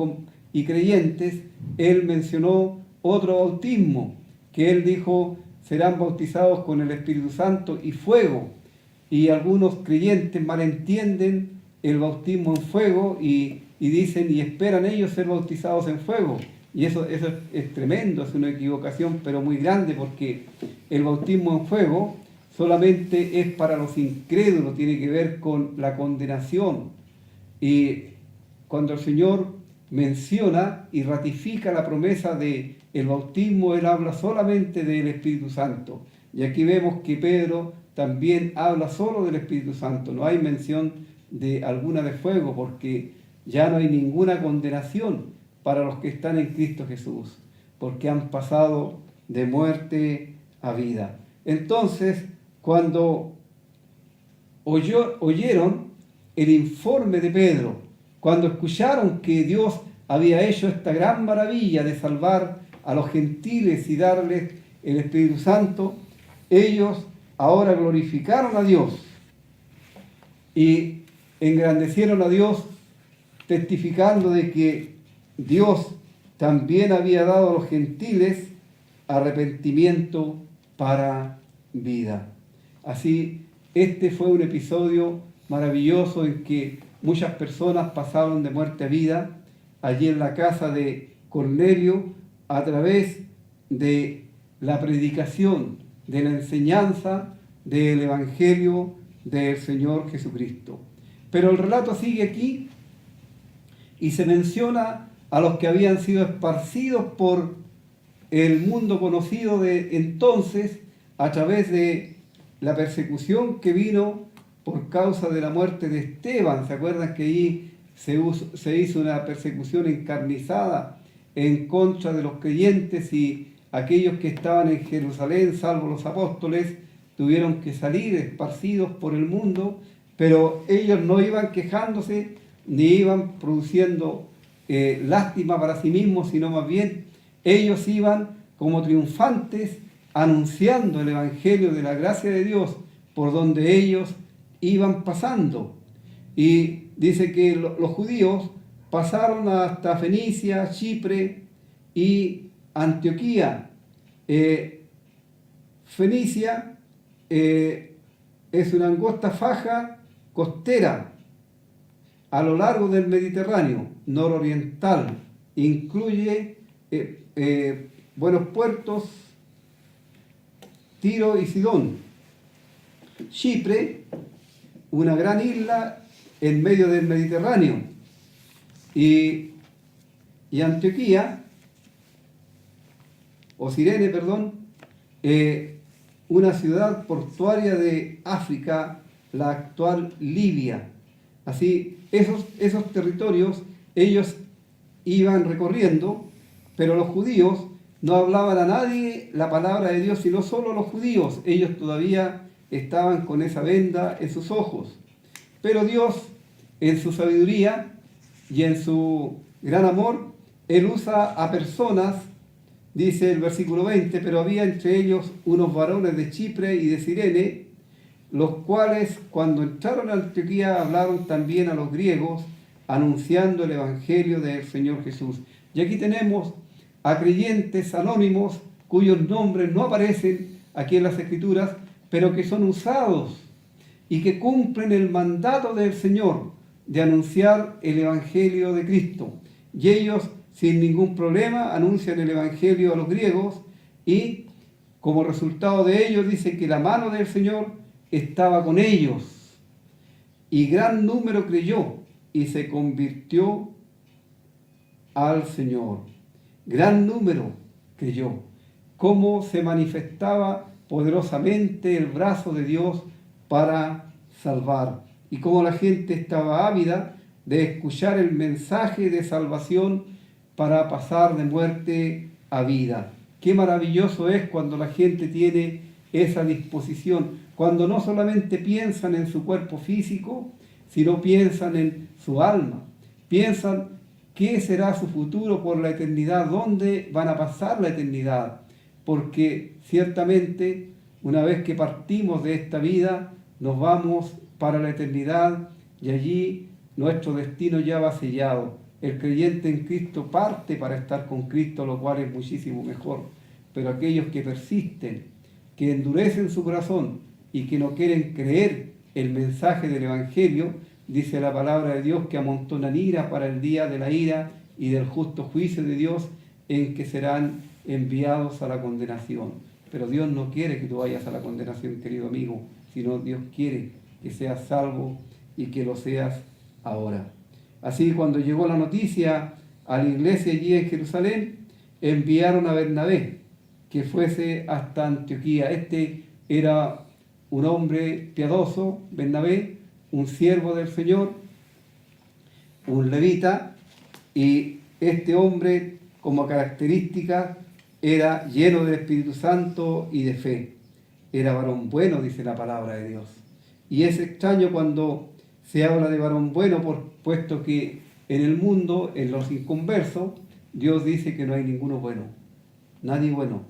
creyentes, él mencionó otro bautismo, que él dijo, serán bautizados con el Espíritu Santo y fuego. Y algunos creyentes malentienden el bautismo en fuego y dicen y esperan ellos ser bautizados en fuego. Y eso es tremendo, es una equivocación, pero muy grande, porque el bautismo en fuego solamente es para los incrédulos, tiene que ver con la condenación. Y cuando el Señor menciona y ratifica la promesa del bautismo, Él habla solamente del Espíritu Santo. Y aquí vemos que Pedro también habla solo del Espíritu Santo. No hay mención de alguna de fuego, porque ya no hay ninguna condenación para los que están en Cristo Jesús, porque han pasado de muerte a vida. Entonces, cuando oyeron el informe de Pedro, cuando escucharon que Dios había hecho esta gran maravilla de salvar a los gentiles y darles el Espíritu Santo, ellos ahora glorificaron a Dios y engrandecieron a Dios, testificando de que Dios también había dado a los gentiles arrepentimiento para vida. Así, este fue un episodio maravilloso en que muchas personas pasaron de muerte a vida allí en la casa de Cornelio a través de la predicación de la enseñanza del Evangelio del Señor Jesucristo. Pero el relato sigue aquí y se menciona a los que habían sido esparcidos por el mundo conocido de entonces a través de la persecución que vino por causa de la muerte de Esteban. ¿Se acuerdan que ahí se hizo una persecución encarnizada en contra de los creyentes y aquellos que estaban en Jerusalén, salvo los apóstoles, tuvieron que salir esparcidos por el mundo, pero ellos no iban quejándose ni iban produciendo lástima para sí mismos, sino más bien ellos iban como triunfantes anunciando el Evangelio de la gracia de Dios por donde ellos iban pasando. Y dice que los judíos pasaron hasta Fenicia, Chipre y Antioquía. Fenicia es una angosta faja costera a lo largo del Mediterráneo nororiental. Incluye buenos puertos, Tiro y Sidón. Chipre, una gran isla en medio del Mediterráneo. Y Antioquía, o Cirene, perdón, una ciudad portuaria de África, la actual Libia. Así, esos territorios ellos iban recorriendo, pero los judíos no hablaban a nadie la palabra de Dios, sino solo los judíos. Ellos todavía estaban con esa venda en sus ojos. Pero Dios, en su sabiduría y en su gran amor, Él usa a personas, dice el versículo 20, pero había entre ellos unos varones de Chipre y de Cirene, los cuales cuando entraron a Antioquía hablaron también a los griegos, anunciando el Evangelio del Señor Jesús. Y aquí tenemos a creyentes anónimos cuyos nombres no aparecen aquí en las Escrituras, pero que son usados y que cumplen el mandato del Señor de anunciar el Evangelio de Cristo. Y ellos, sin ningún problema, anuncian el Evangelio a los griegos y como resultado de ello dice que la mano del Señor estaba con ellos y gran número creyó y se convirtió al Señor. Gran número creyó. Cómo se manifestaba poderosamente el brazo de Dios para salvar y cómo la gente estaba ávida de escuchar el mensaje de salvación para pasar de muerte a vida. Qué maravilloso es cuando la gente tiene esa disposición, cuando no solamente piensan en su cuerpo físico, sino piensan en su alma, piensan qué será su futuro por la eternidad, dónde van a pasar la eternidad, porque ciertamente una vez que partimos de esta vida, nos vamos para la eternidad y allí nuestro destino ya va sellado. El creyente en Cristo parte para estar con Cristo, lo cual es muchísimo mejor. Pero aquellos que persisten, que endurecen su corazón y que no quieren creer el mensaje del Evangelio, dice la palabra de Dios que amontonan ira para el día de la ira y del justo juicio de Dios, en que serán enviados a la condenación. Pero Dios no quiere que tú vayas a la condenación, querido amigo, sino Dios quiere que seas salvo y que lo seas ahora. Así, cuando llegó la noticia a la iglesia allí en Jerusalén, enviaron a Bernabé que fuese hasta Antioquía. Este era un hombre piadoso, Bernabé, un siervo del Señor, un levita, y este hombre como característica era lleno del Espíritu Santo y de fe. Era varón bueno, dice la palabra de Dios. Y es extraño cuando se habla de varón bueno, puesto que en el mundo, en los inconversos, Dios dice que no hay ninguno bueno, nadie bueno.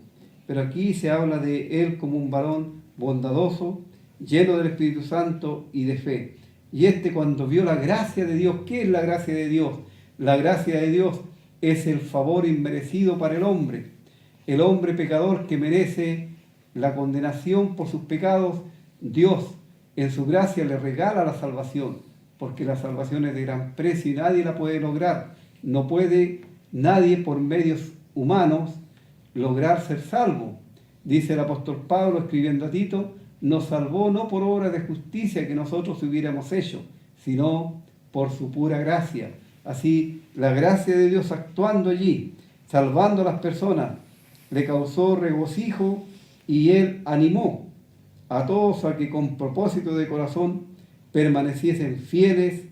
Pero aquí se habla de él como un varón bondadoso, lleno del Espíritu Santo y de fe. Y cuando vio la gracia de Dios, ¿qué es la gracia de Dios? La gracia de Dios es el favor inmerecido para el hombre pecador que merece la condenación por sus pecados. Dios en su gracia le regala la salvación, porque la salvación es de gran precio y nadie la puede lograr. No puede nadie por medios humanos lograr ser salvo. Dice el apóstol Pablo escribiendo a Tito, nos salvó no por obra de justicia que nosotros hubiéramos hecho, sino por su pura gracia. Así, la gracia de Dios actuando allí, salvando a las personas, le causó regocijo y él animó a todos a que con propósito de corazón permaneciesen fieles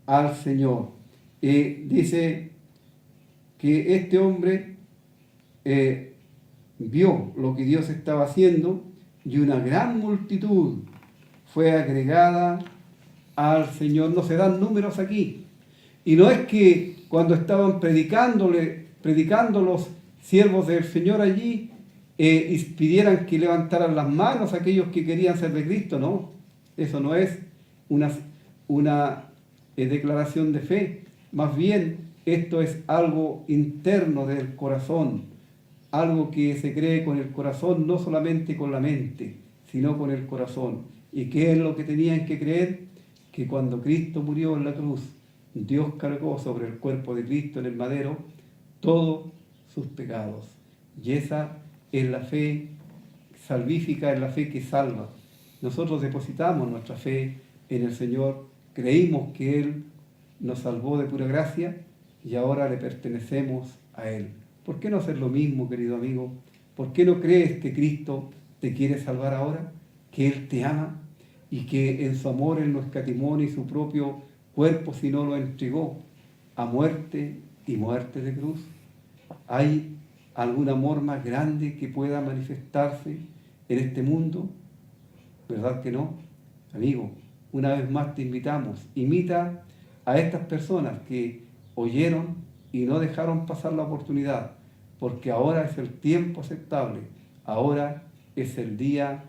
al Señor. Dice que este hombre vio lo que Dios estaba haciendo y una gran multitud fue agregada al Señor. No se dan números aquí. Y no es que cuando estaban predicando los siervos del Señor allí, pidieran que levantaran las manos a aquellos que querían ser de Cristo, no. Eso no es una declaración de fe. Más bien, esto es algo interno del corazón, algo que se cree con el corazón, no solamente con la mente, sino con el corazón. ¿Y qué es lo que tenían que creer? Que cuando Cristo murió en la cruz, Dios cargó sobre el cuerpo de Cristo en el madero todos sus pecados. Y esa es la fe salvífica, es la fe que salva. Nosotros depositamos nuestra fe en el Señor, creímos que Él nos salvó de pura gracia y ahora le pertenecemos a Él. ¿Por qué no hacer lo mismo, querido amigo? ¿Por qué no crees que Cristo te quiere salvar ahora? Que Él te ama y que en su amor Él no escatimó ni su propio cuerpo, sino lo entregó a muerte y muerte de cruz. ¿Hay algún amor más grande que pueda manifestarse en este mundo? ¿Verdad que no? Amigo, una vez más te invitamos, imita a estas personas que oyeron y no dejaron pasar la oportunidad, porque ahora es el tiempo aceptable, ahora es el día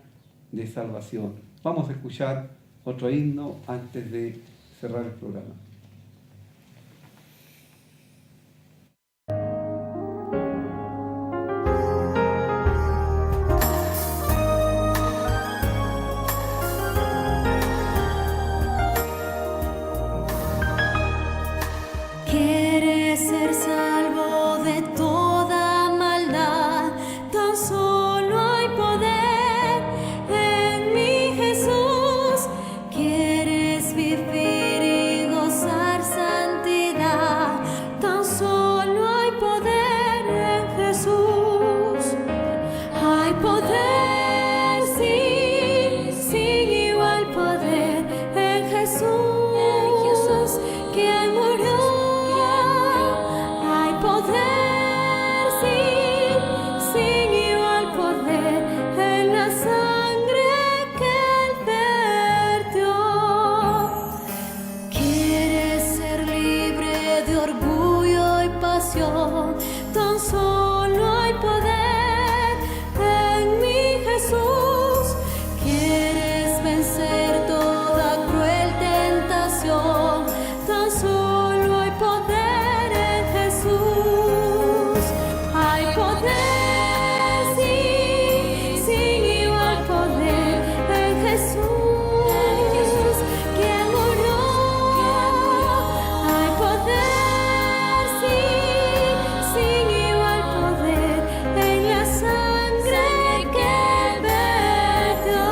de salvación. Vamos a escuchar otro himno antes de cerrar el programa. ¿Quieres ser salvo de toda maldad? Tan solo hay poder en mi Jesús. ¿Quieres vivir y gozar santidad? Tan solo hay poder en Jesús. Hay poder, sí, sin igual poder en Jesús, quien murió. Hay poder, sí, sin igual poder en la sangre que Él vertió. ¿Quieres ser libre de orgullo y pasión? Tan solo hay poder en mi Jesús. ¿Quieres vencer toda cruel tentación? Tan solo hay poder en Jesús. Hay poder, sí, sin igual poder en Jesús, quien murió. Hay poder, sí, sin igual poder en la sangre que Él vertió.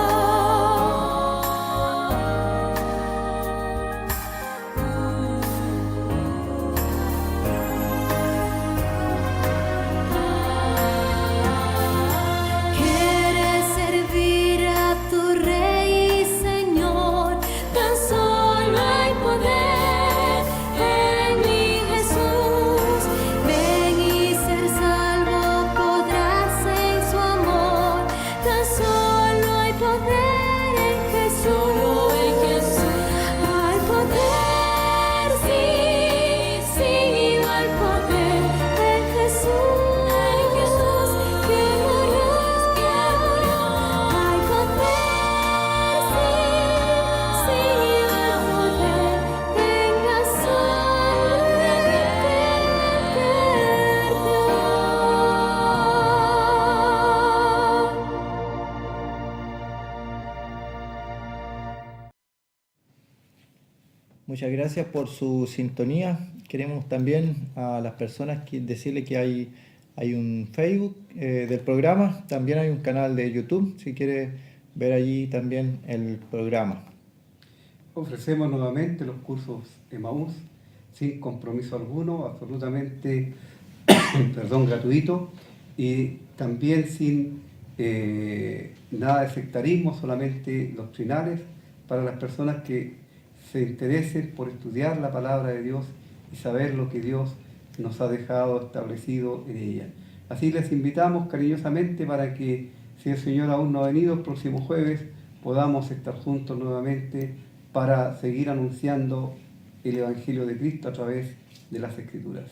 ¿Quieres servir a tu Rey y Señor? Tan solo hay poder en mi Jesús. Ven y ser salvo podrás en su amor. Tan solo hay poder en Jesús. Hay poder, sí, sin igual poder en Jesús, quien murió. Hay poder, sí, sin igual poder en la sangre que Él vertió. Muchas gracias por su sintonía. Queremos también a las personas decirle que hay Hay un Facebook del programa, también hay un canal de YouTube, si quiere ver allí también el programa. Ofrecemos nuevamente los cursos Emaús sin compromiso alguno, absolutamente gratuito, y también sin nada de sectarismo, solamente doctrinales para las personas que se interesen por estudiar la palabra de Dios y saber lo que Dios nos ha dejado establecido en ella. Así les invitamos cariñosamente para que, si el Señor aún no ha venido, el próximo jueves podamos estar juntos nuevamente para seguir anunciando el Evangelio de Cristo a través de las Escrituras.